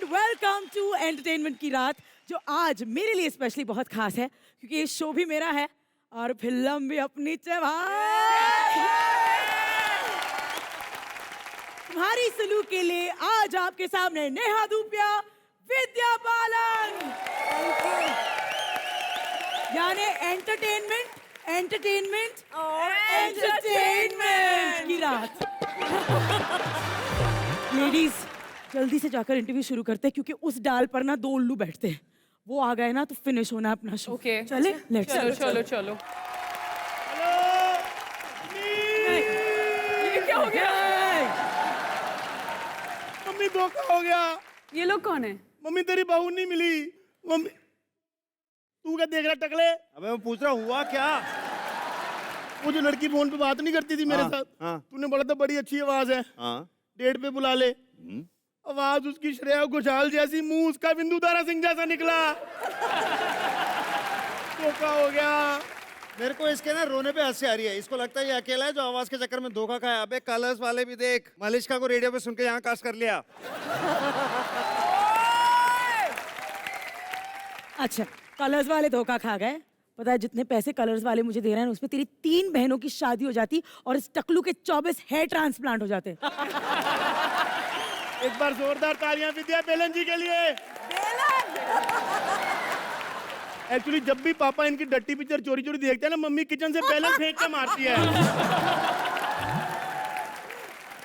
Welcome to entertainment की रात, जो आज मेरे लिए स्पेशली बहुत खास है क्योंकि ये शो भी मेरा है और फिल्म भी अपनी तुम्हारी सुलू के लिए आज आपके सामने नेहा धूपिया, विद्या बालन। यानी एंटरटेनमेंट एंटरटेनमेंट और एंटरटेनमेंट की रात। लेडीज, जल्दी से जाकर इंटरव्यू शुरू करते हैं क्योंकि उस डाल पर ना 2 उल्लू बैठते हैं। वो आ गए ना तो फिनिश होना है अपना शो। ओके, चले लेट्स चलो। ये क्या हो गया? मम्मी धोखा हो गया। ये लोग कौन है? मम्मी तेरी बहू नहीं मिली। मम्मी तू क्या देख रहा टकले? अबे मैं पूछ रहा हुआ क्या? वो जो लड़की फोन पे बात नहीं करती थी मेरे साथ, तूने बोला था बड़ी अच्छी आवाज है, डेट पे बुला ले। आवाज उसकी श्रेया घोषाल जैसी, मुंह उसका बिंदुदारा सिंह जैसा निकला। धोखा हो गया। मेरे को इसके ना रोने पे हंसी आ रही है। इसको लगता है ये अकेला है जो आवाज के चक्कर में धोखा खाया। अबे कलर्स वाले भी देख, मलिश्का को रेडियो पे सुन के यहाँ कास्ट कर लिया। अच्छा, कलर्स वाले धोखा खा गए। पता है जितने पैसे कलर्स वाले मुझे दे रहे हैं उसमें तेरी 3 बहनों की शादी हो जाती और इस टकलू के 24 हेयर ट्रांसप्लांट हो जाते। एक बार जोरदार तालियां विद्या बेलन जी के लिए। एक्चुअली जब भी पापा इनकी डट्टी पिक्चर चोरी चोरी देखते हैं ना, मम्मी किचन से बेलन फेंक के मारती है।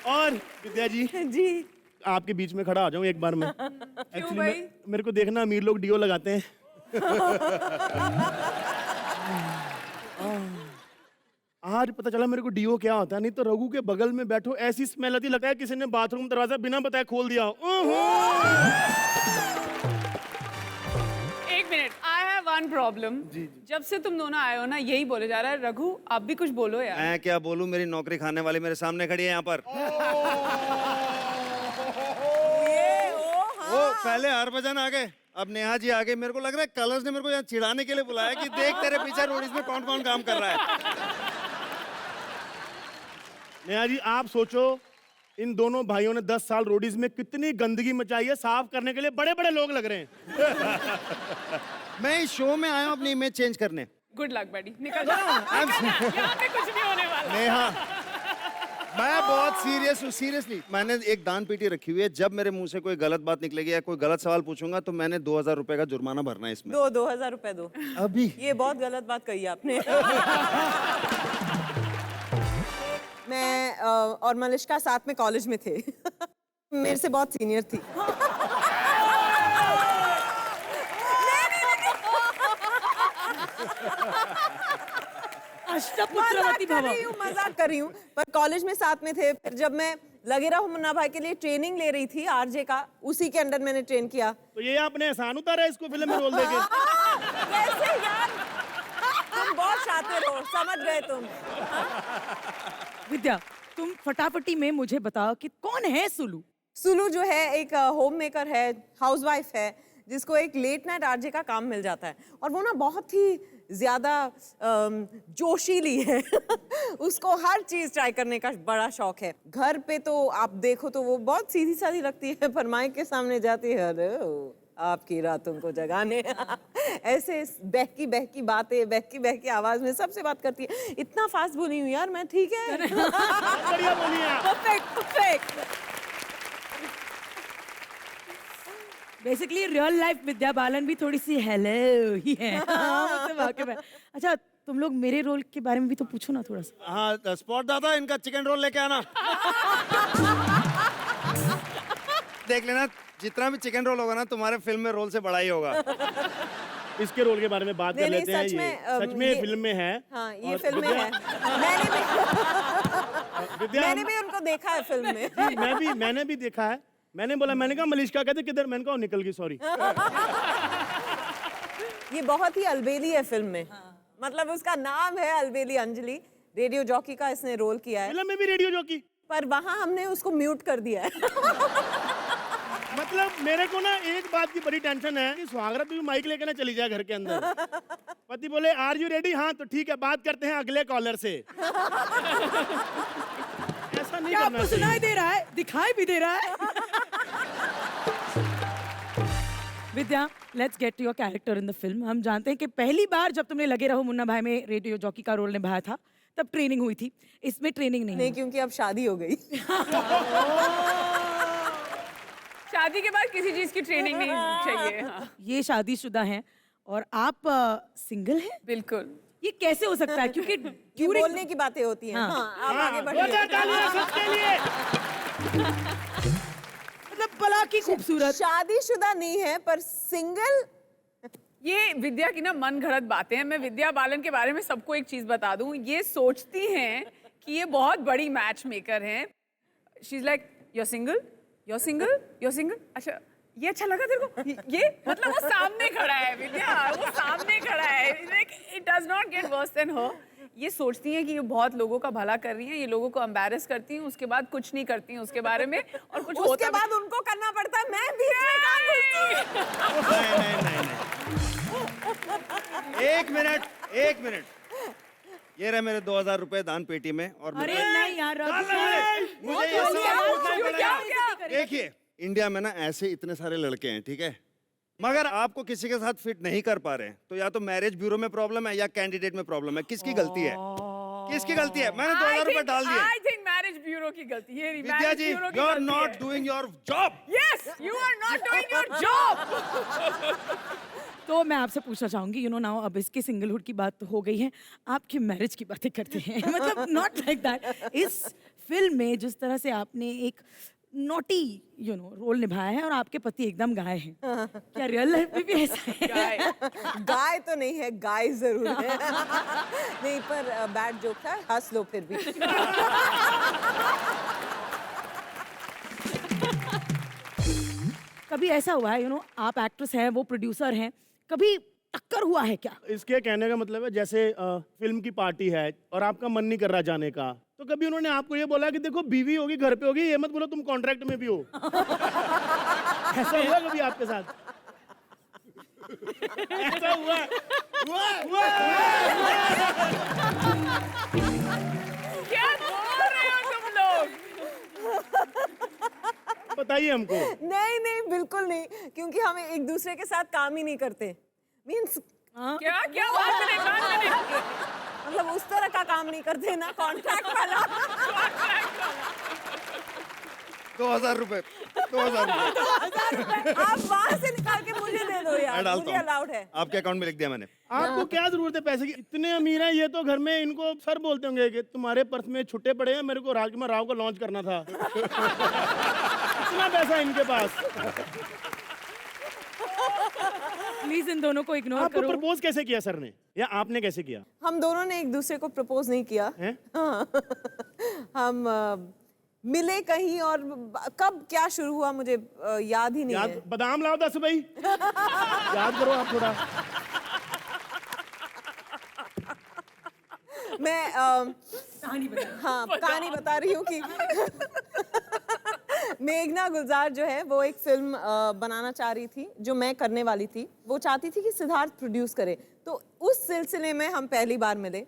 और विद्या जी जी आपके बीच में खड़ा आ जाऊं एक बार मैं। एक्चुअली मेरे को देखना, अमीर लोग डियो लगाते हैं। आज पता चला मेरे को डियो क्या होता है। नहीं तो रघु के बगल में बैठो ऐसी स्मेल आती, लगता है किसी ने बाथरूम दरवाजा बिना बताए खोल दिया। एक minute, I have one problem. जब से तुम दोनों आए हो ना यही बोले जा रहा है। रघु आप भी कुछ बोलो यार। मैं क्या बोलूं, मेरी नौकरी खाने वाली मेरे सामने खड़ी है यहाँ पर। वो पहले हरभजन आ गए, अब नेहा जी आ गए। मेरे को लग रहा है कलर्स ने मेरे को यहाँ चिढ़ाने के लिए बुलाया कि देख तेरे पीछे रोडीज में कौन कौन काम कर रहा है। नेहा जी आप सोचो, इन दोनों भाइयों ने 10 साल रोडीज में कितनी गंदगी मचाई है। साफ करने के लिए बड़े बड़े लोग लग रहे हैं। मैं इस शो में आया हूँ अपनी इमेज चेंज करने। गुड लक बेटी, निकल जाओ। यहाँ पे कुछ नहीं होने वाला। नेहा मैं बहुत सीरियस हूँ, सीरियसली। मैंने एक दान पेटी रखी हुई है, जब मेरे मुंह से कोई गलत बात निकलेगी या कोई गलत सवाल पूछूंगा तो मैंने 2000 रुपए का जुर्माना भरना है इसमें। 2000 रुपए दो अभी। ये बहुत गलत बात कही आपने। मैं और मलिश्का साथ में कॉलेज में थे। मेरे से बहुत सीनियर थी। मजाक कर रही हूँ, पर कॉलेज में साथ में थे। फिर जब मैं लगे रहा मुन्ना भाई के लिए ट्रेनिंग ले रही थी आरजे का, उसी के अंडर मैंने ट्रेन किया। तो ये आपने एहसान उतारा इसको फिल्म में रोल देके? कैसे यार, तुम बहुत शातिर हो, समझ गए तुम। विद्या, तुम फटाफटी में मुझे बताओ कि कौन है सुलू? सुलू जो है एक होम मेकर है, हाउसवाइफ है, जिसको एक लेट नाइट आरजे का काम मिल जाता है। और वो ना बहुत ही ज्यादा जोशीली है। उसको हर चीज ट्राई करने का बड़ा शौक है। घर पे तो आप देखो तो वो बहुत सीधी सादी लगती है, पर माइक के सामने जाती है, अरे आपकी रातों को जगाने। ऐसे बहकी बहकी बातें, बहकी बहकी आवाज में सबसे बात करती है। इतना फास्ट बोली हूँ यार मैं, ठीक है? बढ़िया बोली है। Perfect perfect. Basically real life Vidya Balan भी थोड़ी सी हेलो ही है। अच्छा, तुम लोग मेरे रोल के बारे में भी तो पूछो ना थोड़ा सा। हाँ स्पॉट दादा, इनका चिकन रोल लेके आना। देख लेना, जितना भी चिकन रोल होगा ना तुम्हारे फिल्म में रोल से बड़ा ही होगा। इसके रोल के बारे में बात कर लेते हैं। सच में फिल्म में है। हाँ ये फिल्म में है। मैंने भी उनको देखा है फिल्म में। मैंने भी देखा है। मैंने बोला, मैंने कहा मलिश्का कहते किधर, मैंने कहा निकल गई, सॉरी। ये बहुत ही अलबेली है फिल्म में। मतलब उसका नाम है अलबेली अंजलि। रेडियो जॉकी का इसने रोल किया है। फिल्म में भी रेडियो जॉकी, पर वहाँ हमने उसको म्यूट कर दिया है। मतलब मेरे को ना एक बात की बड़ी टेंशन है कि सुहागरात भी माइक लेके ना चली जाए घर के अंदर। पति बोले आर यू रेडी? हाँ तो ठीक है, बात करते हैं अगले कॉलर से। ऐसा नहीं क्या आपको सुनाई दे रहा है? दिखाई भी दे रहा है। Vidya, let's get to your character in the film. हम जानते हैं कि पहली बार जब तुमने लगे रहो मुन्ना भाई में रेडियो जॉकी का रोल निभाया था, तब ट्रेनिंग हुई थी। इसमें ट्रेनिंग नहीं नहीं, हुई। क्योंकि अब शादी हो गई। शादी के बाद किसी चीज की ट्रेनिंग नहीं चाहिए। हाँ, ये शादीशुदा हैं और आप सिंगल हैं। बिल्कुल। ये कैसे हो सकता है? क्योंकि ये बोलने की बातें होती हैं। हाँ। हाँ, आप आगे बढ़िए। मतलब बला की खूबसूरत। शादीशुदा नहीं है पर सिंगल। ये विद्या की ना मन घड़त बातें हैं। मैं विद्या बालन के बारे में सबको एक चीज बता दूं, ये सोचती हैं कि ये बहुत बड़ी मैच मेकर हैं। She is like, you're single, you're single, you're single। अच्छा, ये अच्छा लगा तेरे को? ये मतलब वो सामने खड़ा है विद्या, वो सामने खड़ा है। It does not get worse than her. ये सोचती हैं कि ये बहुत लोगों का भला कर रही हैं, ये लोगों को एम्बैरेस करती हैं, उसके बाद कुछ नहीं करती हैं उसके बारे में, और कुछ उसके होता बाद उनको करना पड़ता है। मैं बीच में कहाँ घुसती हूँ? नहीं। एक मिनट। ये रहे मेरे 2000 रुपए दान पेटी में। और अरे नहीं यार, मुझे ये सब क्या पूछना ही क्या पड़ेगा। क्या? देखिए, इंडिया में ना ऐसे इतने सारे लड़के हैं, ठीक है, मगर आपको किसी के साथ फिट नहीं कर पा रहे हैं, तो या तो मैरिज ब्यूरो में प्रॉब्लम है या कैंडिडेट में प्रॉब्लम है। किसकी गलती है? किसकी गलती है? मैंने 2000 रुपए डाल दिए। आई थिंक मैरिज ब्यूरो की गलती है। Vidya ji, you are not doing your job. Yes, you are not doing your job. तो मैं आपसे पूछना चाहूंगी, यू नो नाउ अब इसके सिंगलहुड की बात तो हो गई है, आपकी मैरिज की बातें करते हैं। मतलब नॉट लाइक दैट। इस फिल्म में जिस तरह से आपने एक नॉटी रोल निभाया है और आपके पति एकदम गाय हैं, क्या रियल लाइफ में भी ऐसा है? गाय तो नहीं है, गाय जरूर है। नहीं, पर बैड जोक था, हंस लो फिर भी। कभी ऐसा हुआ है आप एक्ट्रेस हैं, वो प्रोड्यूसर हैं, कभी टक्कर हुआ है क्या? इसके कहने का मतलब है जैसे फिल्म की पार्टी है और आपका मन नहीं कर रहा जाने का, तो कभी उन्होंने आपको ये बोला कि देखो बीवी होगी, घर पे होगी, ये मत बोलो तुम कॉन्ट्रैक्ट में भी हो। ऐसा हुआ कभी आपके साथ? ऐसा हुआ? क्या बोल रहे हो तुम लोग? बताइए हमको। नहीं, बिल्कुल नहीं, क्योंकि हम एक दूसरे के साथ काम ही नहीं करते। मीन्स क्या क्या बात करें? मतलब उस तरह का काम नहीं करते ना, कॉन्ट्रैक्ट वाला। 2000 रुपए। आप वहां से निकाल के मुझे दे दो मैं यार, डालता मुझे हूँ। अलाउड है। आपके अकाउंट में लिख दिया मैंने। आपको क्या जरूरत है पैसे की? इतने अमीर हैं ये तो, घर में इनको सर बोलते होंगे कि तुम्हारे पर्स में छुट्टे पड़े हैं, मेरे को राजकुमार राव को लॉन्च करना था। इतना पैसा इनके पास। प्लीज इन दोनों को इग्नोर आपको करो। प्रपोज कैसे किया सर ने, या आपने कैसे किया? हम दोनों ने एक दूसरे को प्रपोज नहीं किया। हैं? हाँ। हम मिले कहीं और कब क्या शुरू हुआ मुझे याद ही नहीं याद, है। बादाम लाओ 10 भाई। याद करो आप थोड़ा। मैं कहानी बता रही हूँ कि मेघना गुलजार जो है वो एक फिल्म बनाना चाह रही थी, जो मैं करने वाली थी। वो चाहती थी कि सिद्धार्थ प्रोड्यूस करे, तो उस सिलसिले में हम पहली बार मिले।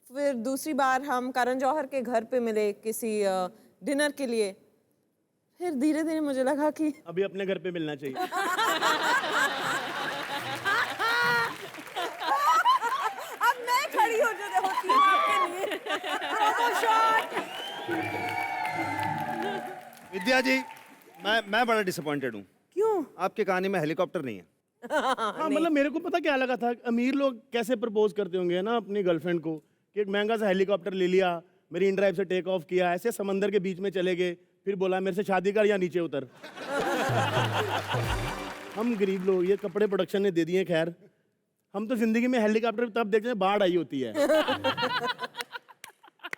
फिर दूसरी बार हम करण जौहर के घर पे मिले किसी डिनर के लिए। फिर धीरे धीरे मुझे लगा कि अभी अपने घर पे मिलना चाहिए। अब मैं खड़ी होती हूँ आपके लिए। विद्या जी, मैं बड़ा डिसअपॉइंटेड हूँ। क्यों? आपकी कहानी में हेलीकॉप्टर नहीं है। हाँ, मतलब मेरे को पता क्या लगा था, अमीर लोग कैसे प्रपोज करते होंगे ना अपनी गर्लफ्रेंड को, कि एक महंगा सा हेलीकॉप्टर ले लिया, मेरी इन ड्राइव से टेक ऑफ किया, ऐसे समंदर के बीच में चले गए, फिर बोला मेरे से शादी कर या नीचे उतर। हम गरीब लोग, ये कपड़े प्रोडक्शन ने दे दिए। खैर, हम तो जिंदगी में हेलीकॉप्टर तब देखते हैं बाढ़ आई होती है।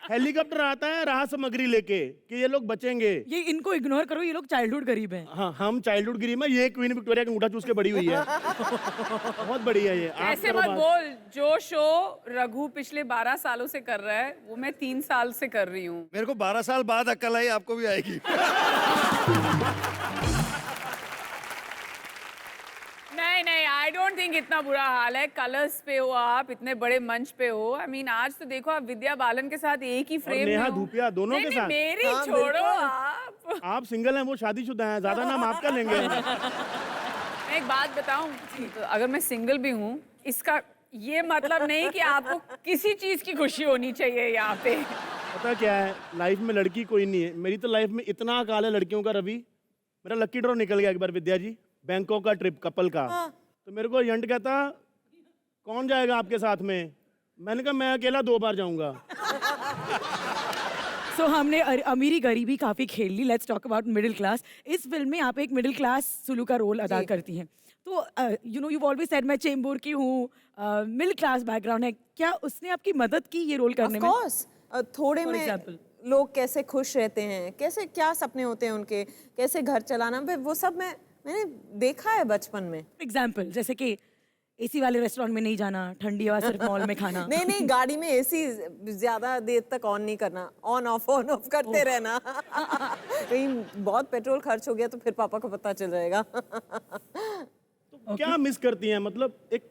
हेलीकॉप्टर आता है राहत सामग्री लेके कि ये लोग बचेंगे। ये इनको इग्नोर करो, ये लोग चाइल्डहुड गरीब हैं। हाँ, हम चाइल्डहुड गरीब है। ये क्वीन विक्टोरिया का अंगूठा चूस के बड़ी हुई है। बहुत बड़ी है ये। आप ऐसे करो मत बात। बोल। जो शो रघु पिछले 12 सालों से कर रहा है, वो मैं 3 साल से कर रही हूँ। मेरे को 12 साल बाद अक्ल आई, आपको भी आएगी। नहीं, आई डोंट थिंक इतना बुरा हाल है। कलर्स पे हो आप, इतने बड़े मंच पे हो। आई मीन आज तो देखो आप विद्या बालन के साथ एक ही फ्रेम में नेहा हो। धूपिया दोनों नहीं, के नहीं, साथ। मेरी हाँ, छोड़ो बिल्कुल। आप। आप सिंगल हैं, वो शादीशुदा हैं, ज्यादा नाम आपका लेंगे। मैं एक बात बताऊं, तो अगर मैं सिंगल भी हूँ, इसका ये मतलब नहीं कि आपको किसी चीज की खुशी होनी चाहिए यहाँ पे। पता क्या है, लाइफ में लड़की कोई नहीं है। मेरी तो लाइफ में इतना अकाल है लड़कियों का रवि। मेरा लकी ड्रॉ निकल गया एक बार विद्या जी, बैंकॉक का ट्रिप कपल का। तो मेरे को एजेंट कहता कौन जाएगा आपके साथ में, मैंने कहा मैं अकेला 2 बार जाऊंगा। सो हमने अमीरी गरीबी काफी खेल ली। Let's talk about middle class. इस फिल्म में आप एक मिडिल क्लास सुलू का रोल अदा करती हैं। तो you know you always said मैं चेंबूर की हूँ, मिडिल क्लास बैकग्राउंड है। क्या उसने आपकी मदद की ये रोल करने में? ऑफ कोर्स, थोड़े For में example? लोग कैसे खुश रहते हैं, कैसे क्या सपने होते हैं उनके, कैसे घर चलाना, वो सब मैंने देखा है बचपन में। एग्जाम्पल जैसे कि एसी वाले रेस्टोरेंट में नहीं जाना, ठंडी हवा सिर्फ मॉल में खाना। नहीं, गाड़ी में एसी ज्यादा देर तक ऑन नहीं करना, ऑन ऑफ करते रहना। कहीं बहुत पेट्रोल खर्च हो गया तो फिर पापा को पता चल जाएगा। तो क्या मिस करती हैं, मतलब एक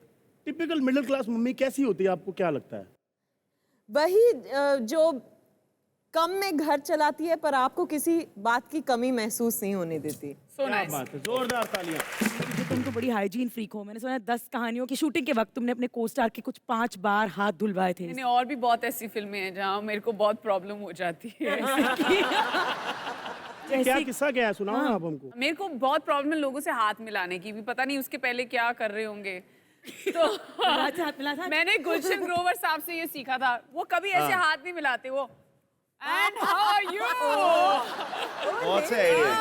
टिपिकल मिडिल क्लास मम्मी कैसी होती है, आपको क्या लगता है? वही जो कम में घर चलाती है पर आपको किसी बात की कमी महसूस नहीं होने देती। So क्या nice. बात है, जोरदार तालियां। कि तुम तो बड़ी हाइजीन फ्रीक हो। मैंने सुना है 10 कहानियों की शूटिंग के वक्त तुमने अपने को स्टार के कुछ 5 बार हाथ धुलवाए थे। मैंने और भी बहुत ऐसी फिल्में हैं जहाँ मेरे को बहुत प्रॉब्लम हो जाती है। क्या किस्सा क्या है, सुनाओ ना आप हमको। मेरे को बहुत प्रॉब्लम है लोगों से हाथ मिलाने की भी, पता नहीं उसके पहले क्या कर रहे होंगे। तो हाथ मिला था। मैंने गुलशन ग्रोवर साहब से ये सीखा था, वो कभी ऐसे हाथ नहीं मिलाते, वो एंड हाउ आर यू। बहुत से आइडिया।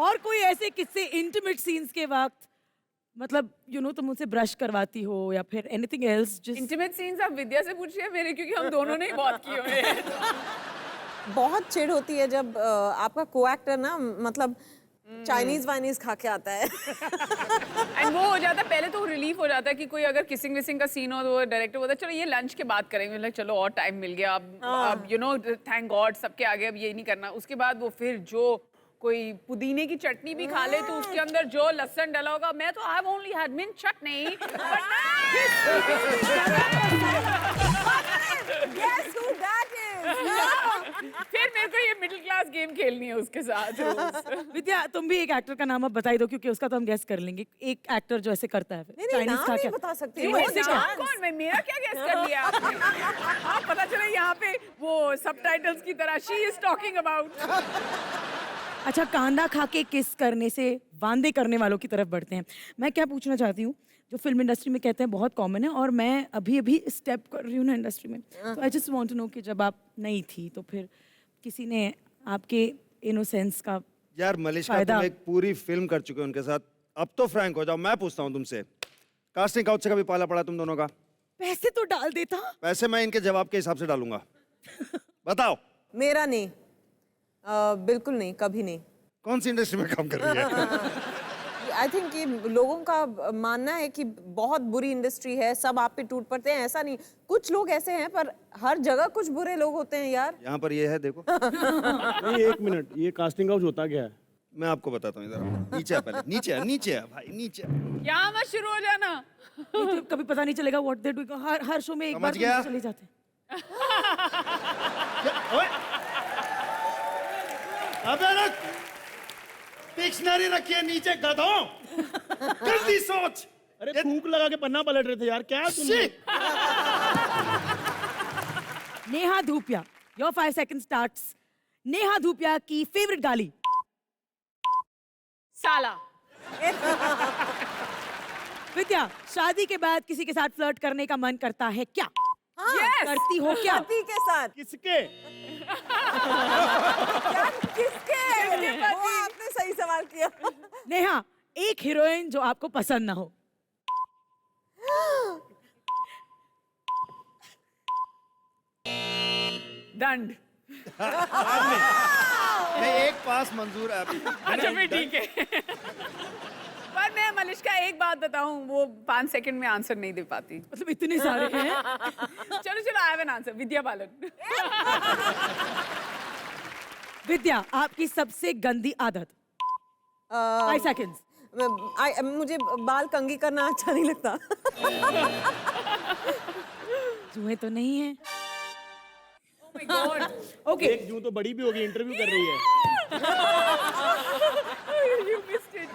और कोई ऐसे किस्से इंटीमेट सीन्स के वक्त, मतलब यू नो तुम मुझसे ब्रश करवाती हो या फिर एनीथिंग एल्स? इंटीमेट सीन्स आप विद्या से पूछिए मेरे, क्योंकि हम दोनों ने ही बहुत किए हुए हैं। बहुत चिढ़ होती है जब आपका को एक्टर ना, मतलब चाइनीज वाइनीज खा के आता है। एंड वो हो जाता है, पहले तो रिलीफ हो जाता है कि कोई अगर किसिंग विसिंग का सीन हो तो वो डायरेक्टर बोलता है चलो ये लंच के बाद करेंगे, लाइक चलो और टाइम मिल गया, अब यू नो थैंक गॉड सबके आगे अब ये नहीं करना। उसके बाद वो फिर जो कोई पुदीने की चटनी भी खा ले तो उसके अंदर जो लहसुन डला होगा, मैं तो I have only had mint chutney, Guess who that is? फिर मेरे को ये मिडिल क्लास गेम खेलनी है उसके साथ रोज। विद्या तुम भी एक एक्टर का नाम अब बताई दो, क्योंकि उसका तो हम गेस कर लेंगे। एक एक्टर जो ऐसे करता है नहीं, चाइनीज नाम खा नहीं के। बता सकती। क्यों, वो ऐसे dance। कौन मैं, मेरा क्या गेस कर लिया आपने? हाँ, पता चला यहाँ पे वो सबटाइटल्स की तरह शी इज टॉकिंग अबाउट। अच्छा, कांदा खा के किस करने से वांदे करने वालों की तरफ बढ़ते हैं। मैं क्या पूछना चाहती हूँ, जो फिल्म इंडस्ट्री में कहते हैं बहुत कॉमन है, और मैं अभी अभी स्टेप कर रही हूँ ना इंडस्ट्री में, तो I just want to know कि जब आप नहीं थी तो फिर किसी ने आपके इनोसेंस का यार मलिश्का, फायदा- तुम एक पूरी फिल्म कर चुके हो उनके साथ, अब तो फ्रैंक हो जाओ। मैं पूछता हूँ तुमसे, कास्टिंग काउच से कभी पाला पड़ा तुम दोनों का? पैसे तो डाल देता। पैसे मैं इनके जवाब के हिसाब से डालूंगा। बताओ। मेरा नहीं, बिल्कुल नहीं, कभी नहीं। कौन सी इंडस्ट्री में काम कर रही है? आई थिंक कि लोगों का मानना है कि बहुत बुरी इंडस्ट्री है, सब आप पे टूट पड़ते हैं। ऐसा नहीं, कुछ लोग ऐसे हैं पर हर जगह कुछ बुरे लोग होते हैं यार। यहाँ पर ये है, देखो। नहीं, 1 मिनट, ये कास्टिंग हाउस होता क्या है? मैं आपको बताता हूँ, इधर नीचे आ पहले, नीचे आ भाई, नीचे आ। यहाँ मत शुरू हो जाना। तो कभी पता नहीं चलेगा what they do. Her show में एक समझ बार तो गया? चले जाते हैं। ओए! अबे रुक! डिक्शनरी रखिए नीचे, गधों। जल्दी सोच। अरे थूक लगा के पन्ना पलट रहे थे यार, क्या तुम? Neha Dhupia, your 5 seconds starts. Neha Dhupia की फेवरेट गाली? साला। विद्या, शादी के बाद किसी के साथ फ्लर्ट करने का मन करता है क्या? हाँ, Yes! करती हो क्या? पति के साथ। किसके? क्या किसके? वो आपने सही सवाल किया। नेहा, एक हीरोइन जो आपको पसंद ना हो। दंड। नहीं, एक पास मंजूर है अभी। अच्छा फिर ठीक है। पर मैं मलिश्का एक बात बताऊं, वो 5 सेकंड में आंसर नहीं दे पाती। मतलब इतने सारे हैं। चलो I have an answer, Vidya Balan. विद्या, आपकी सबसे गंदी आदत? 5 seconds. मुझे बाल कंघी करना अच्छा नहीं लगता। जुए तो नहीं है? Oh my God. ओके, एक जूं तो बड़ी भी होगी, इंटरव्यू कर रही है। You missed it.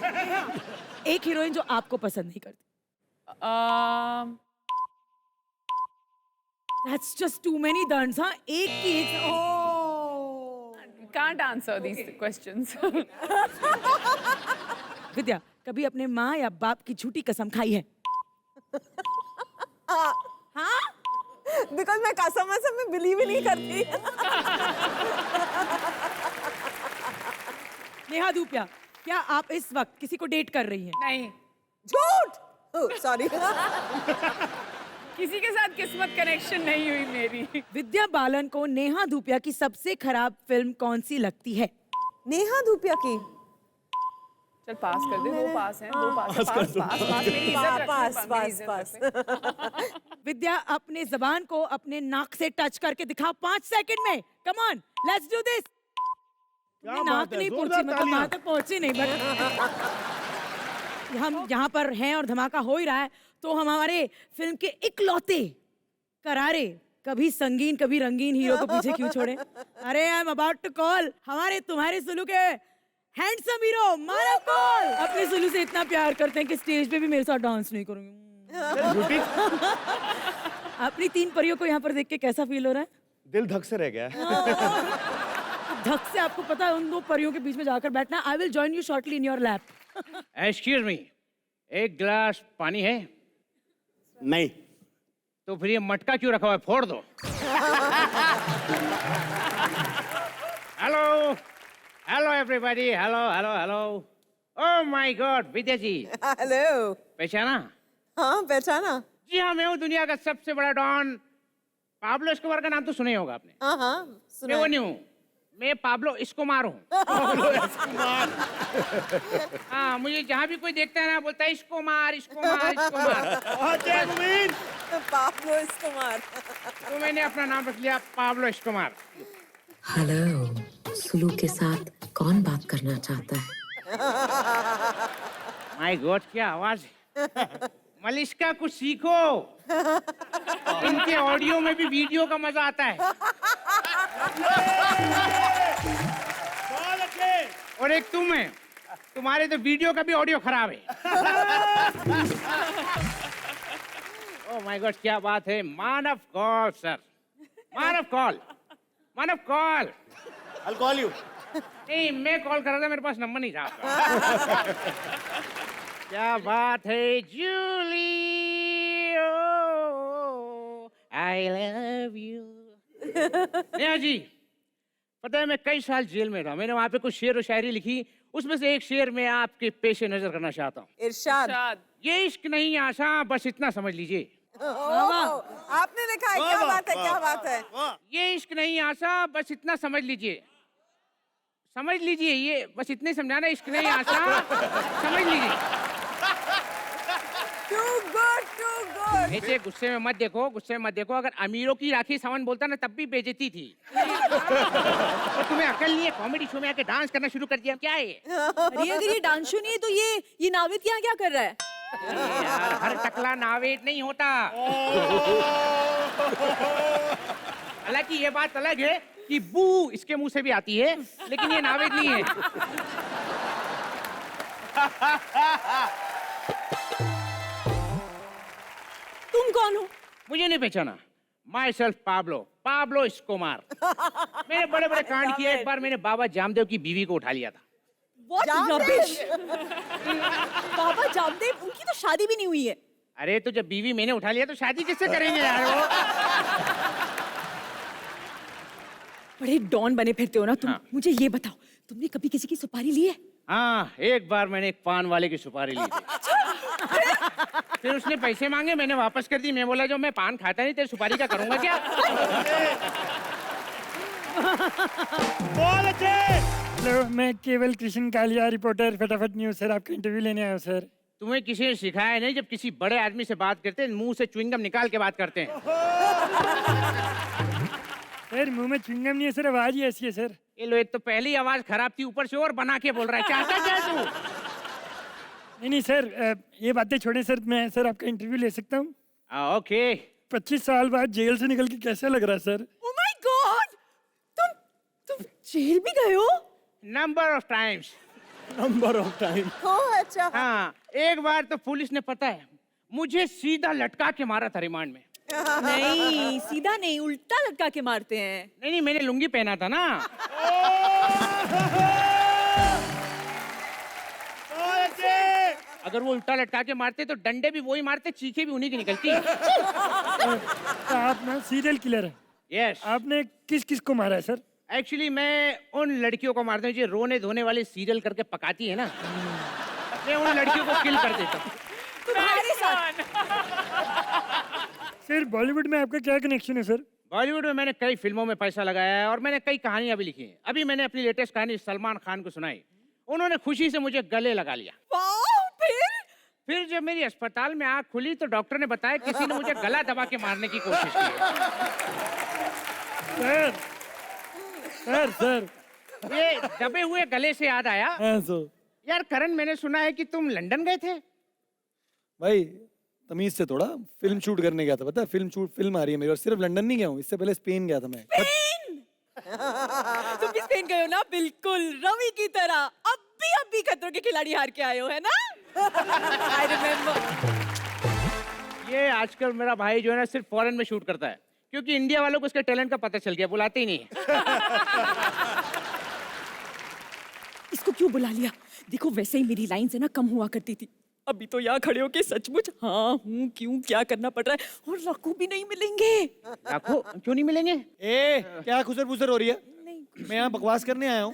एक हीरोइन जो आपको पसंद नहीं करती। That's just too many dons, हाँ? एक की एक। Can't answer these questions. विद्या, कभी अपने माँ या बाप की झूठी कसम खाई है? हाँ? बिकॉज मैं कसम में बिलीव ही नहीं करती। नेहा धूपिया, क्या आप इस वक्त किसी को डेट कर रही हैं? नहीं, झूठ। सॉरी। किसी के साथ किस्मत कनेक्शन नहीं हुई मेरी। विद्या बालन को नेहा धूपिया की सबसे खराब फिल्म कौन सी लगती है? नेहा धूपिया की। चल पास कर दे, 2 पास हैं, 2 पास, पास, पास, मेरी इज्जत रख, पास मेरी पास इज्जत पास। रख। विद्या, अपने जबान को अपने नाक से टच करके दिखाओ 5 सेकंड में। Come on, let's do this. क्या नाक बात है, नहीं जोरदार पहुंची, मतलब तालियां। वहां तक पहुंची नहीं, बट हम यहाँ पर हैं और धमाका हो ही रहा है, तो हमारे फिल्म के इकलौते करारे, कभी संगीन कभी रंगीन हीरो को पीछे क्यों छोड़े? अरे I am about to call हमारे तुम्हारे सुलू के हैंडसम हीरो मानव कौल। अपने सुलू से इतना प्यार करते हैं कि स्टेज पे भी मेरे साथ डांस नहीं करेंगे। अपनी 3 परियों को यहाँ पर देख के कैसा फील हो रहा है? दिल धक से रह गया। धक से आपको पता है उन 2 परियों के बीच में जाकर बैठना। I will join you shortly in your lap. Excuse me, एक गिलास पानी है? नहीं। तो फिर ये मटका क्यों रखा हुआ है? फोड़ दो। Hello hello everybody, hello hello hello. Oh my god, Vidya ji hello. पहचाना? हाँ पहचाना। जी हाँ, मैं हूँ दुनिया का सबसे बड़ा डॉन पाब्लो एस्कोबार। का नाम तो सुने होगा आपने। हाँ हाँ मैं सुना वो है। नहीं हूँ, मैं पाब्लो एस्कोबार हूँ। हाँ, मुझे जहाँ भी कोई देखता है ना बोलता है इसको मार, इसको मार, इसको मार। Pablo Escobar. तो मैंने अपना नाम रख लिया पाब्लो एस्कोबार। हेलो, सुलू के साथ कौन बात करना चाहता है? माय गॉड, क्या आवाज है। मलिश्का, कुछ सीखो। इनके ऑडियो में भी वीडियो का मजा आता है। और एक तुम है, तुम्हारे तो वीडियो का भी ऑडियो खराब है। ओह माय गॉड, क्या बात है। Manav Kaul sir, Manav Kaul, Manav Kaul. I'll call you. नहीं, मैं कॉल कर रहा था, मेरे पास नंबर नहीं था आपका। क्या बात है Julie, I love you. Neha ji, पता है मैं कई साल जेल में रहा, मैंने वहाँ पे कुछ शेर व शायरी लिखी, उसमें से एक शेर मैं आपके पेशे नजर करना चाहता हूँ। इरशाद। शाद। ये इश्क नहीं आसान, बस इतना समझ लीजिए। आपने लिखा है, क्या बात है, क्या बात है। ये इश्क नहीं आसान, बस इतना समझ लीजिए। समझ लीजिए, ये बस इतने समझाना, इश्क नहीं आसान, समझ लीजिए। Too good, too good. ऐसे गुस्से में मत देखो, गुस्से में मत देखो। अगर अमीरों की राखी सावन बोलता ना तब भी बेइज्जती थी। तो तुम्हें अकल नहीं है, कॉमेडी शो में आके डांस करना शुरू कर दिया, क्या है ये? अरे अगर ये डांस शो नहीं है तो ये नाविद यहाँ क्या कर रहा है? यार, हर टकला नावेद नहीं होता। हालांकि ये बात अलग है कि बू इसके मुंह से भी आती है, लेकिन ये नावेद नहीं है। तुम कौन हो? मुझे नहीं पहचाना? My self Pablo, Pablo Escobar. मैंने बड़े बड़े कांड किए। एक बार मैंने बाबा जामदेव की बीवी को उठा लिया था। What rubbish! बाबा जामदेव, उनकी तो शादी भी नहीं हुई है। अरे तो जब बीवी मैंने उठा लिया तो शादी किससे करेंगे यार वो? बड़े डॉन बने फिरते हो ना तुम। हाँ। मुझे ये बताओ, तुमने कभी किसी की सुपारी ली है? हाँ, एक बार मैंने एक पान वाले की सुपारी ली थी। फिर उसने पैसे मांगे, मैंने वापस कर दी। मैं बोला जो मैं पान खाता नहीं, तेरी सुपारी का करूंगा क्या? हेलो, मैं केवल कृष्ण कालिया, रिपोर्टर फटाफट न्यूज। सर आपका इंटरव्यू लेने आया हूँ सर। तुम्हें किसी ने सिखाया नहीं, जब किसी बड़े आदमी से बात करते हैं मुंह से च्युइंगम निकाल के बात करते हैं। सर मुंह में च्युइंगम नहीं है सर, आवाज ही ऐसी है सर। ये लो, एक तो पहली आवाज खराब थी, ऊपर से और बना के बोल रहा है। चाहता क्या तू? नहीं सर, ये बातें छोड़े सर, मैं सर आपका इंटरव्यू ले सकता हूँ? ओके। 25 साल बाद जेल से निकल के कैसा लग रहा है सर? Oh my God! तुम जेल भी गए हो? Number of times. Number of time. Oh अच्छा। हाँ, एक बार तो पुलिस ने पता है मुझे सीधा लटका के मारा था रिमांड में। नहीं, सीधा नहीं, उल्टा लटका के मारते हैं। नहीं, मैंने लुंगी पहना था ना। अगर वो उल्टा लटका के मारते तो डंडे भी वही मारते, चीखें भी उन्हीं की निकलती। तो आप ना सीरियल किलर है। यस। आपने किस किस को मारा है सर? एक्चुअली मैं उन लड़कियों को मारता हूँ जो रोने धोने वाले सीरियल करके पकाती है ना, मैं उन लड़कियों को किल कर देता हूँ। तुम्हारे साथ। सर बॉलीवुड में आपका क्या कनेक्शन है सर? बॉलीवुड में मैंने कई फिल्मों में पैसा लगाया है और मैंने कई कहानियां भी लिखी हैं। अभी मैंने अपनी लेटेस्ट कहानी सलमान खान को सुनाई, उन्होंने खुशी से मुझे गले लगा लिया। फिर जब मेरी अस्पताल में आँख खुली तो डॉक्टर ने बताया किसी ने मुझे गला दबा के मारने की कोशिश की है। सर ये दबे हुए गले से याद आया, हाँ सो यार करण, मैंने सुना है कि तुम लंदन गए थे। भाई तमीज से थोड़ा, फिल्म शूट करने गया था, पता है? फिल्म आ रही है मेरी, और सिर्फ लंदन नहीं गया हूँ, इससे पहले स्पेन गया था मैं। तुम भी स्पेन गए हो ना, बिल्कुल रवि की तरह। अभी खतरों के खिलाड़ी हार के आए हो, है ना? I remember. ये आजकल मेरा भाई जो है ना सिर्फ फॉरेन में शूट करता है, क्योंकि इंडिया वालों को उसके टैलेंट का पता चल गया, बुलाते ही नहीं है। इसको क्यों बुला लिया? देखो वैसे ही मेरी लाइन से ना कम हुआ करती थी, अभी तो यहाँ खड़े होके सचमुच हाँ हूँ क्यों क्या करना पड़ रहा है, और लाखों भी नहीं मिलेंगे। लाखों क्यों नहीं मिलेंगे? क्या खुसर फुसर हो रही है? मैं यहाँ बकवास करने आया हूँ।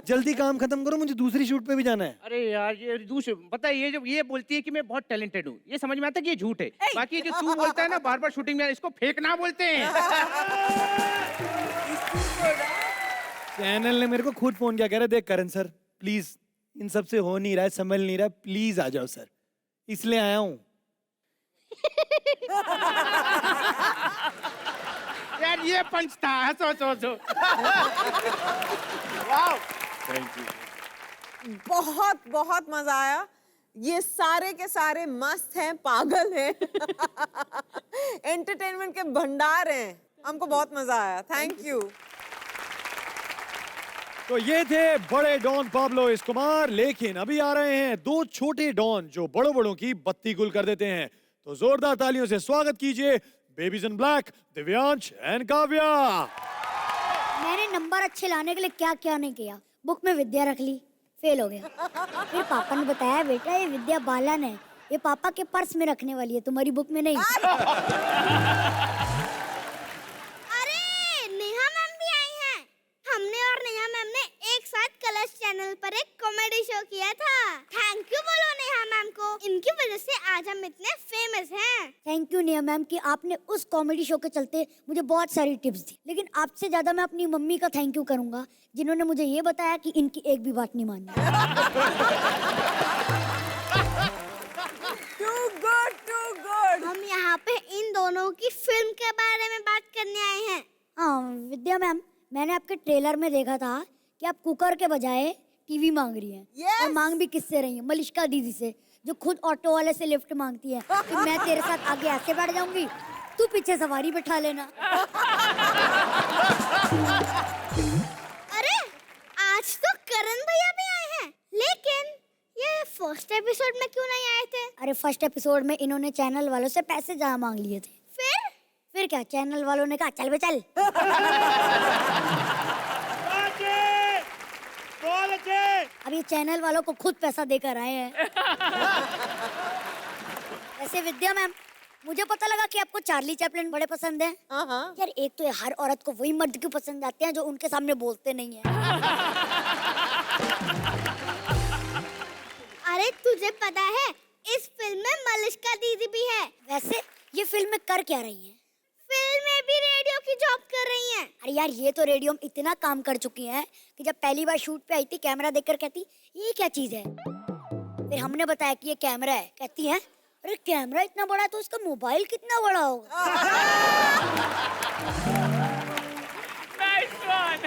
जल्दी काम खत्म करो, मुझे दूसरी शूट पे भी जाना है। अरे यार ये दूसरे पता है, ये जब ये बोलती है कि मैं बहुत टैलेंटेड हूँ, ये समझ में आता है कि ये झूठ है। बाकी जो तू बोलता है ना बार बार शूटिंग में, इसको फेंकना बोलते हैं। चैनल ने मेरे को खुद फोन किया, कह रहे देख करण सर प्लीज, इन सब से हो नहीं रहा है, संभल नहीं रहा है, प्लीज आ जाओ सर, इसलिए आया हूँ। यार ये पंच था, हंसो। बहुत बहुत मजा आया। ये सारे के सारे मस्त हैं, पागल हैं। एंटरटेनमेंट के भंडार हैं। हमको बहुत मजा आया, थैंक यू। तो ये थे बड़े डॉन पाब्लो इस्कोबार, लेकिन अभी आ रहे हैं दो छोटे डॉन जो बड़ों की बत्ती गुल कर देते हैं। तो जोरदार तालियों से स्वागत कीजिए babies in black, Divyansh and Kavya. मैंने नंबर अच्छे लाने के लिए क्या क्या नहीं किया, बुक में विद्या रख ली, फेल हो गया। फिर पापा ने बताया बेटा ये विद्या बालन है, ये पापा के पर्स में रखने वाली है, तुम्हारी बुक में नहीं। अरे नेहा मैम भी आई हैं। हमने और नेहा मैम ने एक साथ कलर्स चैनल पर एक कॉमेडी शो किया था। थैंक यू बोलो नेहा मैम को, इनकी वजह से आज हम इतने फेमस हैं। थैंक यू नेहा मैम कि आपने उस कॉमेडी शो के चलते मुझे बहुत सारी टिप्स दी, लेकिन आपसे ज्यादा मैं अपनी मम्मी का थैंक यू करूंगा जिन्होंने मुझे ये बताया कि इनकी एक भी बात नहीं माननी। Too good, too good. हम यहाँ पे इन दोनों की फिल्म के बारे में बात करने आए हैं। हाँ विद्या मैम, मैंने आपके ट्रेलर में देखा था कि आप कुकर के बजाय टीवी मांग रही हैं। Yes. और मांग भी किससे रही है? मलिश्का दीदी से, जो खुद ऑटो वाले से लिफ्ट मांगती है कि मैं तेरे साथ आगे ऐसे बैठ जाऊंगी, तू पीछे सवारी बैठा लेना। अरे आज तो करण भैया भी आए हैं, लेकिन ये फर्स्ट एपिसोड में क्यों नहीं आए थे? अरे फर्स्ट एपिसोड में इन्होंने चैनल वालों से पैसे जमा मांग लिए थे। फिर क्या, चैनल वालों ने कहा चल बे चल। अब ये चैनल वालों को खुद पैसा देकर आए हैं। वैसे विद्या मैम, मुझे पता लगा कि आपको चार्ली चैपलिन बड़े पसंद हैं। यार एक तो ये हर औरत को वही मर्द क्यों पसंद आते हैं जो उनके सामने बोलते नहीं है। अरे तुझे पता है इस फिल्म में मलिश्का दीदी भी है। वैसे ये फिल्म में कर क्या रही हैं? फिल्म में भी रेडियो की जॉब कर रही हैं। अरे यार ये तो रेडियो में इतना काम कर चुकी हैं कि जब पहली बार शूट पे आई थी कैमरा देखकर कहती ये क्या चीज है, फिर हमने बताया कि ये कैमरा है, कहती है अरे कैमरा इतना बड़ा है तो इसका मोबाइल कितना बड़ा होगा। Nice one.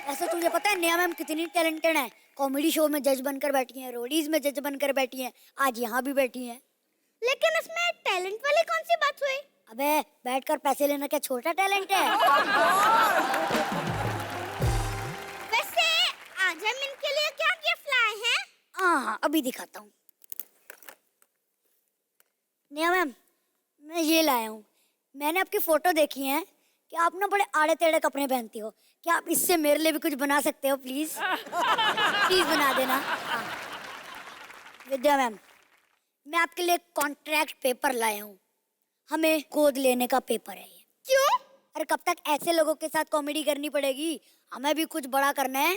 ऐसा तुझे पता है नेहा मैम कितनी टैलेंटेड है? कॉमेडी शो में जज बनकर बैठी हैं, रोडीज में जज बनकर बैठी हैं, आज यहाँ भी बैठी हैं। लेकिन इसमें टैलेंट वाली कौन सी बात हुई? अबे बैठकर पैसे लेना क्या छोटा टैलेंट है? वैसे आज हम इनके लिए क्या गिफ्ट लाए हैं? हाँ अभी दिखाता हूँ। नेहा मैम, मैं ये लाया हूँ। मैंने आपकी फोटो देखी है कि आप ना बड़े आड़े टेढ़े कपड़े पहनती हो। क्या आप इससे मेरे लिए भी कुछ बना सकते हो प्लीज? प्लीज बना देना। हाँ। विद्या मैम, मैं आपके लिए कॉन्ट्रैक्ट पेपर लाया हूँ। हमें गोद लेने का पेपर है ये। क्यों? अरे कब तक ऐसे लोगों के साथ कॉमेडी करनी पड़ेगी? हमें भी कुछ बड़ा करना है।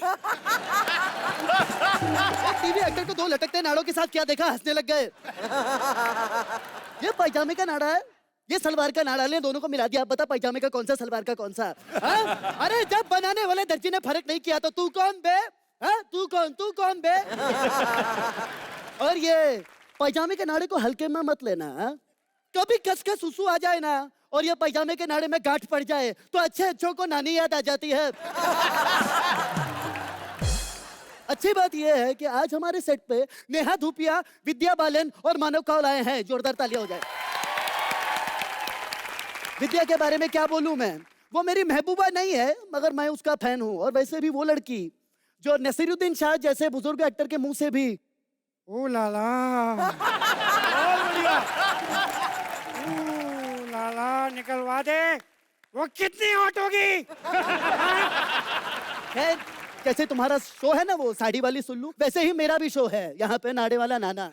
टीवी एक्टर को दो लटकते नाड़ों के साथ क्या देखा, हंसने लग गए। ये पैजामे का नाड़ा है, ये सलवार का नाड़ा, ले दोनों को मिला दिया। आप बता पैजामे का कौन सा, सलवार का कौन सा? हाँ? अरे जब बनाने वाले दर्जी ने फर्क नहीं किया तो तू कौन बे? हाँ? तू कौन बे? और ये पैजामे के नाड़े को हल्के में मत लेना। हाँ? कभी कसकस सुसु आ जाए ना और ये पैजामे के नाड़े में गांठ पड़ जाए तो अच्छों को नानी याद आ जाती है। अच्छी बात यह है कि आज हमारे सेट पे नेहा धूपिया, विद्या बालन और मानव कौल आए हैं। जोरदार तालियां हो जाए। विद्या के बारे में क्या बोलूं मैं, वो मेरी महबूबा नहीं है मगर मैं उसका फैन हूं। और वैसे भी वो लड़की जो नसीरुद्दीन शाह जैसे बुजुर्ग एक्टर के मुंह से भी ओ लाला लाला निकलवा दे, वो कितनी हॉट होगी। खैर, जैसे तुम्हारा शो है ना वो साड़ी वाली सुल्लू, वैसे ही मेरा भी शो है यहाँ पे नाड़े वाला नाना।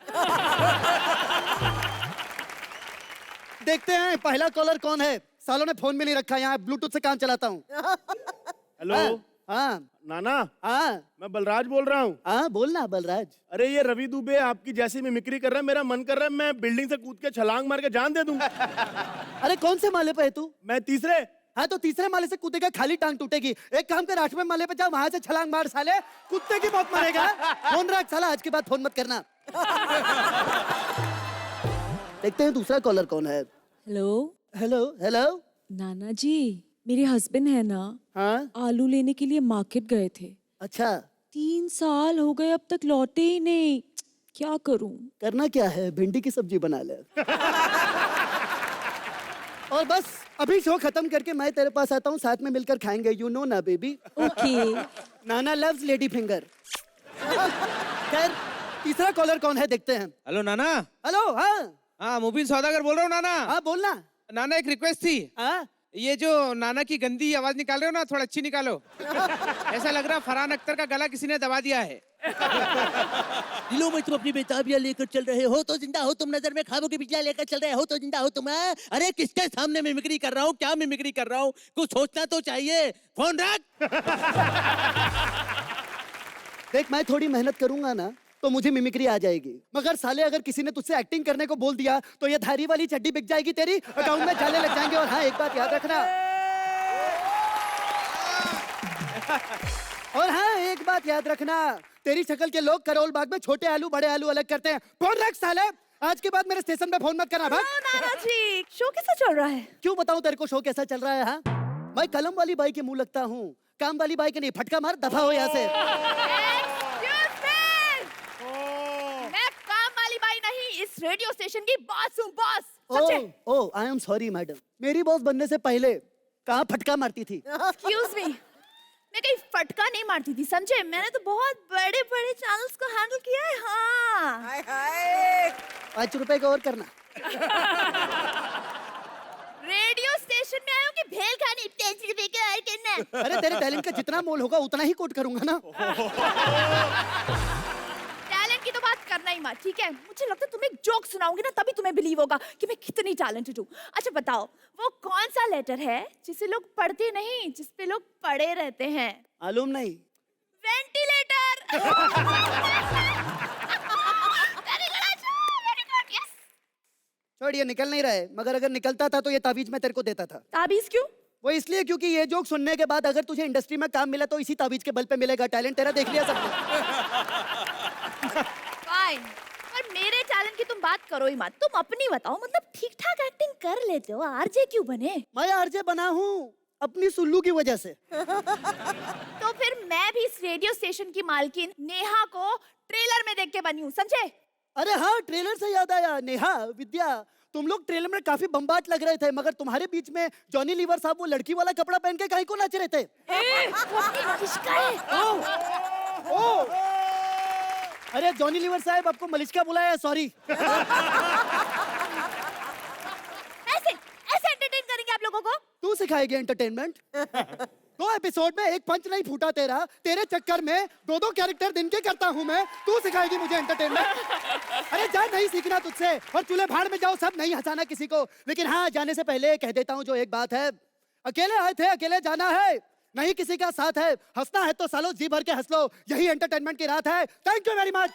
देखते हैं पहला कॉलर कौन है। सालों ने फोन में नहीं रखा, यहाँ ब्लूटूथ से काम चलाता हूँ। हेलो। हाँ नाना। हाँ मैं बलराज बोल रहा हूँ। हाँ बोलना बलराज। अरे ये रवि दुबे आपकी जैसी मिमिक्री कर रहा है, मेरा मन कर रहा है मैं बिल्डिंग से कूद के छलांग मार के जान दे दूं। अरे कौन से माले पे है तू? मैं तीसरे। हाँ तो तीसरे माले से कूदेगा, खाली टांग टूटेगी। एक काम कर, 8वें माले पे जा, वहां से छलांग मार साले, कुत्ते की मौत मरेगा। फोन रख साला, आज के बाद फोन मत करना। देखते हैं दूसरा कॉलर कौन है। Hello hello hello. नाना जी, मेरे हस्बैंड है ना, हाँ आलू लेने के लिए मार्केट गए थे। अच्छा, 3 साल हो गए अब तक लौटे ही नहीं। क्या करूं? करना क्या है, भिंडी की सब्जी बना ले। और बस अभी शो खत्म करके मैं तेरे पास आता हूँ, साथ में मिलकर खाएंगे। यू नो ना बेबी। ओके। नाना लव्स लेडी फिंगर। खैर तीसरा कॉलर कौन है देखते हैं। हेलो नाना। हेलो। हाँ मुबीन सौदागर बोल रहा हूँ नाना। हाँ बोलना। नाना एक रिक्वेस्ट थी। हाँ ये जो नाना की गंदी आवाज निकाल रहे हो ना, थोड़ा अच्छी निकालो। ऐसा लग रहा फरहान अख्तर का गला किसी ने दबा दिया है। दिलों में तुम अपनी बेताबियां लेकर चल रहे हो तो जिंदा हो तुम, नजर में ख्वाबों की बिजलियां लेकर चल रहे हो तो जिंदा हो तुम। अरे किसके सामने मिमिक्री कर रहा हूँ, क्या मिमिक्री कर रहा हूँ, कुछ सोचना तो चाहिए। फोन रख। देख मैं थोड़ी मेहनत करूंगा ना तो मुझे मिमिक्री आ जाएगी, मगर साले अगर किसी ने तुझसे एक्टिंग करने को बोल दिया तो ये धारी वाली चड्डी बिक जाएगी तेरी, अकाउंट में जाले लग जाएंगे। और हाँ एक बात याद रखना, और हाँ एक बात याद रखना, तेरी शक्ल के लोग करोल बाग में छोटे आलू बड़े आलू अलग करते हैं। फोन रख साले, आज के बाद मेरे स्टेशन पे फोन मत करना। भाग। नाना जी, शो कैसा चल रहा है? क्यों बताऊं तेरे को शो कैसा चल रहा है? हाँ मैं कलम वाली बाई के मुंह लगता हूँ, काम वाली बाई के नहीं। फटका मार, दफा हो यहाँ से। मैं काम वाली बाई नहीं, इस रेडियो स्टेशन की बॉस हूँ, boss. Oh I am sorry madam, मेरी बॉस बनने से पहले कहाँ फटका मारती थी? एक्सक्यूज मी, मैं कहीं फटका नहीं मारती थी, समझे? मैंने तो बहुत बड़े बड़े चैनल्स को हैंडल किया है। हाँ हाय हाय। 5 रुपए का और करना। रेडियो स्टेशन में आया हूँ कि भेल खानी, 5 रुपए का और करना। अरे तेरे टैलेंट का जितना मोल होगा उतना ही कोट करूंगा ना। टैलेंट की तो बात करना ही मत, ठीक है? मुझे लगता है तुम्हें एक जोक सुनाऊंगी ना तभी तुम्हें बिलीव होगा कि मैं कितनी टैलेंटेड हूँ। अच्छा बताओ, वो कौन सा लेटर है जिसे लोग पढ़ते नहीं, जिस पे लोग पड़े रहते हैं? मालूम नहीं। वेंटिलेटर। छोड़, ये निकल नहीं रहा है, मगर अगर निकलता था तो ये ताबीज मैं तेरे को देता था। ताबीज क्यों? वो इसलिए क्योंकि ये जोक सुनने के बाद अगर तुझे इंडस्ट्री में काम मिला तो इसी ताबीज के बल पे मिलेगा। टैलेंट तेरा देख लिया सबने। फाइन, पर मेरे टैलेंट की तुम बात करो ही मत, तुम अपनी बताओ। मतलब ठीक ठाक एक्टिंग कर लेते हो, आरजे क्यों बने? मैं आरजे बना हूँ अपनी सुल्लू की वजह से। तो फिर मैं भी इस रेडियो स्टेशन की मालकिन नेहा को ट्रेलर में देख के बनी हूँ, समझे? अरे हाँ, ट्रेलर से याद आया, नेहा, विद्या तुम लोग ट्रेलर में काफी बम्बाट लग रहे थे, मगर तुम्हारे बीच में जॉनी लीवर साहब वो लड़की वाला कपड़ा पहन के काहे को नाच रहे थे? अरे जॉनी लीवर साहब, आपको मलिश्का बुलाया है, सॉरी। ऐसे ऐसे एंटरटेन करेंगे आप लोगों को? तू सिखाएगी एंटरटेनमेंट? 2 एपिसोड में एक पंच नहीं फूटा तेरा, तेरे चक्कर में 2-2 कैरेक्टर दिन के करता हूँ मैं, तू सिखाएगी मुझे एंटरटेनमेंट? अरे जा, नहीं सीखना तुझसे, और चूल्हे भाड़ में जाओ सब, नहीं हंसाना किसी को। लेकिन हाँ, जाने से पहले कह देता हूँ जो एक बात है, अकेले आए थे, अकेले जाना है, नहीं किसी का साथ है। हंसना है तो सालों जी भर के हंस लो, यही एंटरटेनमेंट की रात है। Thank you very much.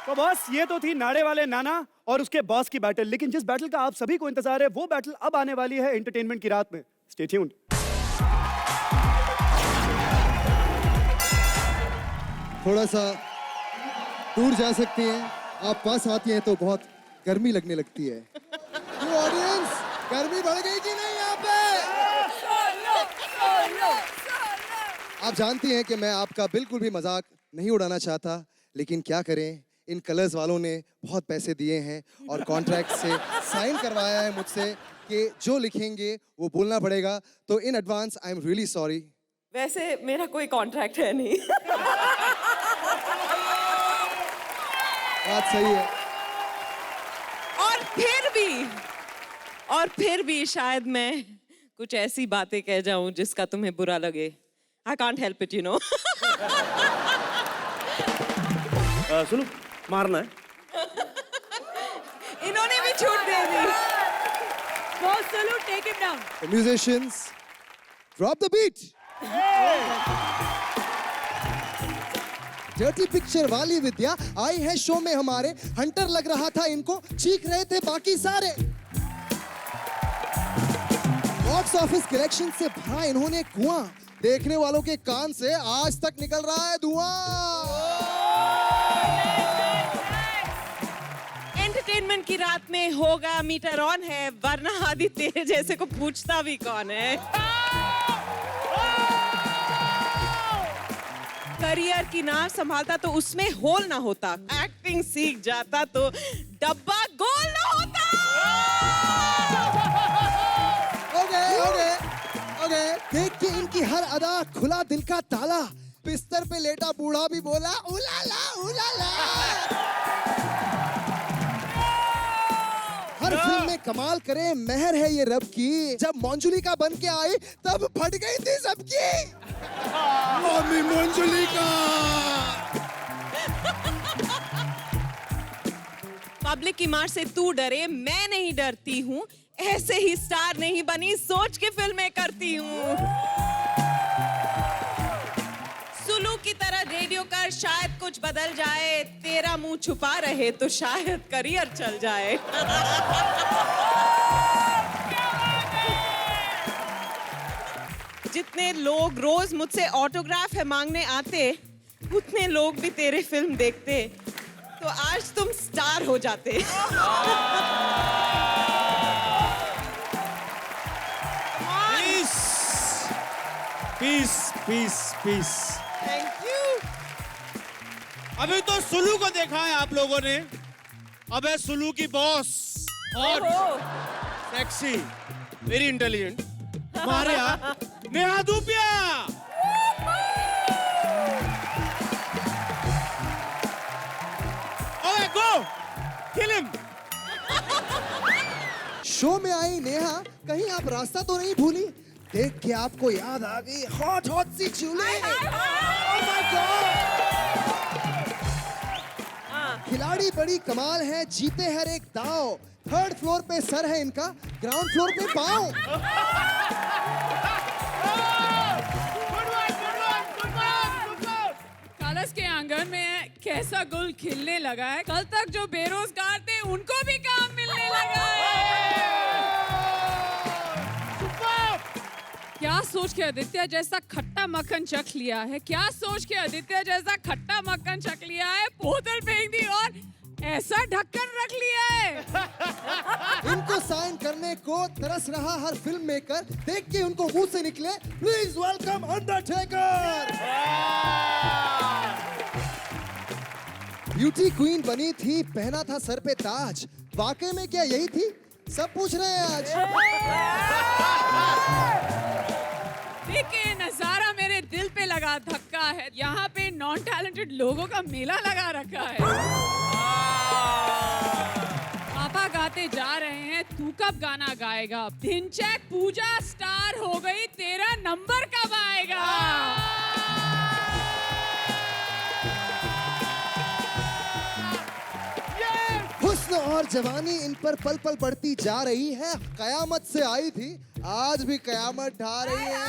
तो बॉस, ये तो थी नाड़े वाले नाना और उसके बॉस की बैटल, लेकिन जिस बैटल का आप सभी को इंतजार है वो बैटल अब आने वाली है एंटरटेनमेंट की रात में। Stay tuned. थोड़ा सा दूर जा सकती हैं, आप पास आती हैं तो बहुत गर्मी लगने लगती है। तो ऑडियंस, गर्मी बढ़ गई कि नहीं यहाँ पे? आप जानती हैं कि मैं आपका बिल्कुल भी मजाक नहीं उड़ाना चाहता, लेकिन क्या करें, इन कलर्स वालों ने बहुत पैसे दिए हैं और कॉन्ट्रैक्ट से साइन करवाया है मुझसे कि जो लिखेंगे वो बोलना पड़ेगा। तो in advance I am really sorry. वैसे मेरा कोई कॉन्ट्रैक्ट है नहीं। बात सही है। और फिर भी शायद मैं कुछ ऐसी बातें कह जाऊं जिसका तुम्हें बुरा लगे। I can't help it, you know. सुनो, मारना है। इन्होंने भी छूट दे दी। Go salute, take him down. The musicians, drop the beat. Dirty picture वाली विद्या आई है शो में हमारे, हंटर लग रहा था इनको, चीख रहे थे बाकी सारे। बॉक्स ऑफिस कलेक्शन से भरा इन्होंने कुआं, देखने वालों के कान से आज तक निकल रहा है धुआं। एंटरटेनमेंट की रात में होगा मीटर ऑन है, वरना आदि तेरे जैसे को पूछता भी कौन है। करियर की नाव संभालता तो उसमें होल ना होता, एक्टिंग सीख जाता तो डब्बा गोल ना होता। ओके, देख के इनकी हर अदा खुला दिल का ताला, बिस्तर पे लेटा बूढ़ा भी बोला उलाला उलाला। हर फिल्म में कमाल करे मेहर है ये रब की, जब मंजुलिका बन के आई तब फट गई थी सबकी। मम्मी मंजुलिका। पब्लिक की मार से तू डरे, मैं नहीं डरती हूँ, ऐसे ही स्टार नहीं बनी, सोच के फिल्में करती हूँ। सुलू की तरह रेडियो कर, शायद कुछ बदल जाए, तेरा मुंह छुपा रहे तो शायद करियर चल जाए। जितने लोग रोज मुझसे ऑटोग्राफ है मांगने आते, उतने लोग भी तेरे फिल्म देखते, तो आज तुम स्टार हो जाते। Peace peace peace. Thank you. अभी तो सुलू को देखा है आप लोगों ने, अब है सुलू की boss, hot, sexy, very intelligent, हमारे यहाँ नेहा धूपिया। ओए गो, किल हिम। शो में आई नेहा, कहीं आप रास्ता तो नहीं भूली? देख के आपको याद आ गई हॉट हॉट सी चूल्हे। ओह माय गॉड। खिलाड़ी बड़ी कमाल है, जीते हर एक दाव, 3rd फ्लोर पे सर है इनका, ग्राउंड फ्लोर पे पाँव। कलश के आंगन में कैसा गुल खिलने लगा है, कल तक जो बेरोजगार थे उनको भी काम मिलने लगा है। क्या सोच के आदित्य जैसा खट्टा मक्खन चख लिया है, क्या सोच के आदित्य जैसा खट्टा मक्खन चख लिया है, बोतल फेंक दी और ऐसा ढक्कन रख लिया है। इनको साइन करने को तरस रहा हर फिल्म मेकर, देख के उनको मुंह से निकले please welcome Undertaker. Beauty queen बनी थी, पहना था सर पे ताज, वाकई में क्या यही थी? सब पूछ रहे हैं आज। देखिए नजारा मेरे दिल पे लगा धक्का है, यहाँ पे नॉन टैलेंटेड लोगों का मेला लगा रखा है। पापा गाते जा रहे हैं, तू कब गाना गाएगा? ढिंचैक पूजा स्टार हो गई, तेरा नंबर कब आएगा? हुस्न और जवानी इन पर पल पल बढ़ती जा रही है, कयामत से आई थी, आज भी कयामत ढा रही है।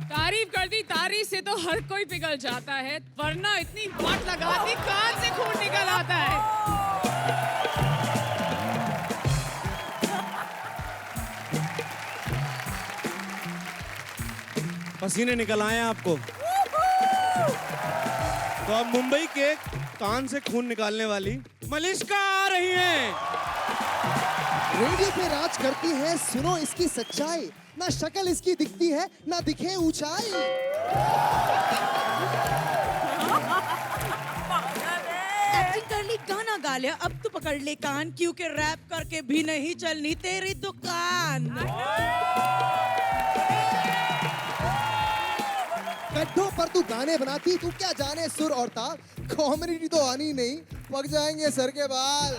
तारीफ कर दी, तारीफ से तो हर कोई पिघल जाता है, वरना इतनी वाट लगाती कान से खून निकल आता है। पसीने निकल आए हैं आपको? तो अब मुंबई के कान से खून निकालने वाली मलिष्का आ रही हैं। रेडियो पे राज करती है, सुनो इसकी सच्चाई, ना शक्ल इसकी दिखती है, ना दिखे ऊंचाई। एक्टिंग कर ली, गाना गा लिया, अब तो पकड़ ले कान, क्योंकि रैप करके भी नहीं चलनी तेरी दुकान। गड्ढों पर तू गाने बनाती, तू क्या जाने सुर और ताल, कॉमेडी तो आनी नहीं, पक जाएंगे सर के बाल।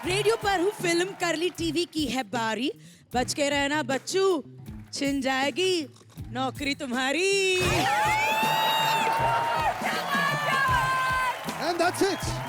रेडियो पर हूँ, फिल्म कर ली, टीवी की है बारी, बच के रहना बच्चू, छिन जाएगी नौकरी तुम्हारी। And that's it.